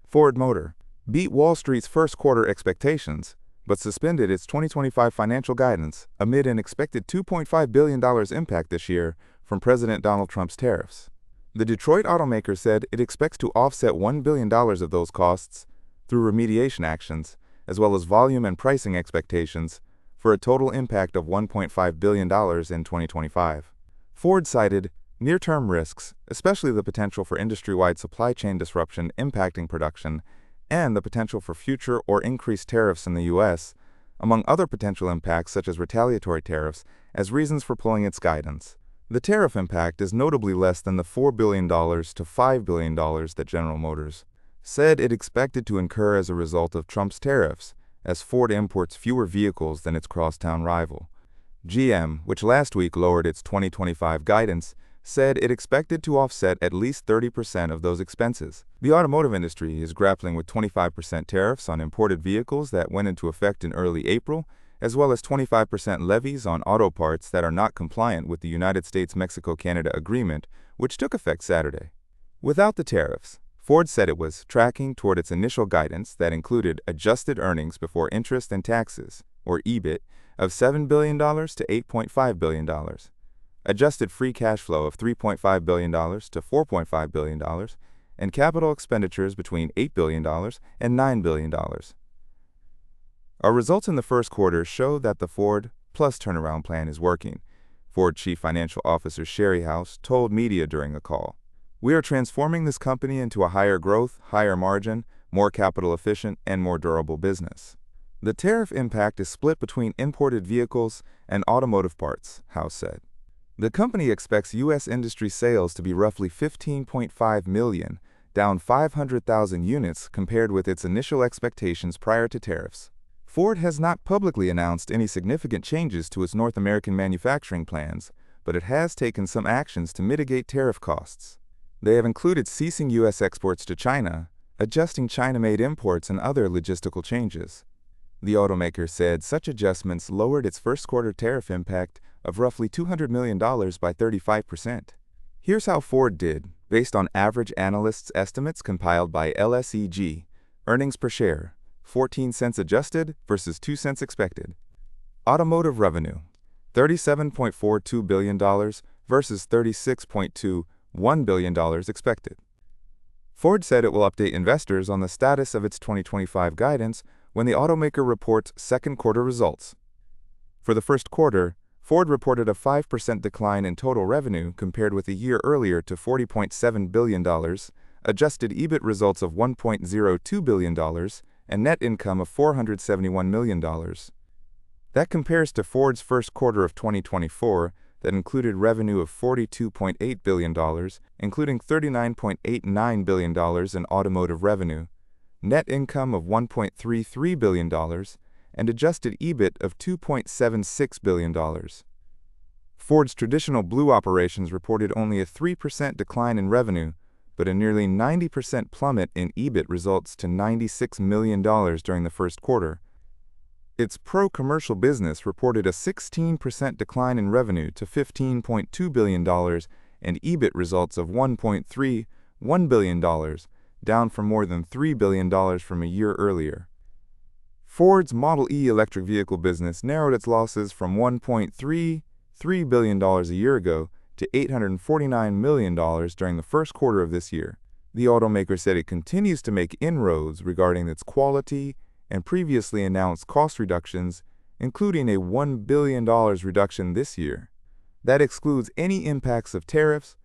Ford Motor beat Wall Street's first quarter expectations, but suspended its 2025 financial guidance amid an expected $2.5 billion impact this year from President Donald Trump's tariffs. The Detroit automaker said it expects to offset $1 billion of those costs through remediation actions, as well as volume and pricing expectations, for a total impact of $1.5 billion in 2025. Ford cited near-term risks, especially the potential for industry-wide supply chain disruption impacting production, and the potential for future or increased tariffs in the U.S., among other potential impacts such as retaliatory tariffs, as reasons for pulling its guidance. The tariff impact is notably less than the $4 billion to $5 billion that General Motors said it expected to incur as a result of Trump's tariffs, as Ford imports fewer vehicles than its crosstown rival. GM, which last week lowered its 2025 guidance, said it expected to offset at least 30% of those expenses. The automotive industry is grappling with 25% tariffs on imported vehicles that went into effect in early April, as well as 25% levies on auto parts that are not compliant with the United States-Mexico-Canada agreement, which took effect Saturday. Without the tariffs, Ford said it was tracking toward its initial guidance that included adjusted earnings before interest and taxes, or EBIT, of $7 billion to $8.5 billion. Adjusted free cash flow of $3.5 billion to $4.5 billion, and capital expenditures between $8 billion and $9 billion. Our results in the first quarter show that the Ford Plus turnaround plan is working, Ford Chief Financial Officer Sherry House told media during a call. We are transforming this company into a higher growth, higher margin, more capital efficient, and more durable business. The tariff impact is split between imported vehicles and automotive parts, House said. The company expects U.S. industry sales to be roughly 15.5 million, down 500,000 units compared with its initial expectations prior to tariffs. Ford has not publicly announced any significant changes to its North American manufacturing plans, but it has taken some actions to mitigate tariff costs. They have included ceasing U.S. exports to China, adjusting China-made imports, and other logistical changes. The automaker said such adjustments lowered its first quarter tariff impact of roughly $200 million by 35%. Here's how Ford did, based on average analysts' estimates compiled by LSEG. Earnings per share, 14 cents adjusted versus 2 cents expected. Automotive revenue, $37.42 billion versus $36.21 billion expected. Ford said it will update investors on the status of its 2025 guidance when the automaker reports second quarter results. For the first quarter, Ford reported a 5% decline in total revenue compared with a year earlier to $40.7 billion, adjusted EBIT results of $1.02 billion, and net income of $471 million. That compares to Ford's first quarter of 2024 that included revenue of $42.8 billion, including $39.89 billion in automotive revenue, net income of $1.33 billion, and adjusted EBIT of $2.76 billion. Ford's traditional Blue operations reported only a 3% decline in revenue, but a nearly 90% plummet in EBIT results to $96 million during the first quarter. Its pro-commercial business reported a 16% decline in revenue to $15.2 billion and EBIT results of $1.31 billion, down from more than $3 billion from a year earlier. Ford's Model E electric vehicle business narrowed its losses from $1.33 billion a year ago to $849 million during the first quarter of this year. The automaker said it continues to make inroads regarding its quality and previously announced cost reductions, including a $1 billion reduction this year. That excludes any impacts of tariffs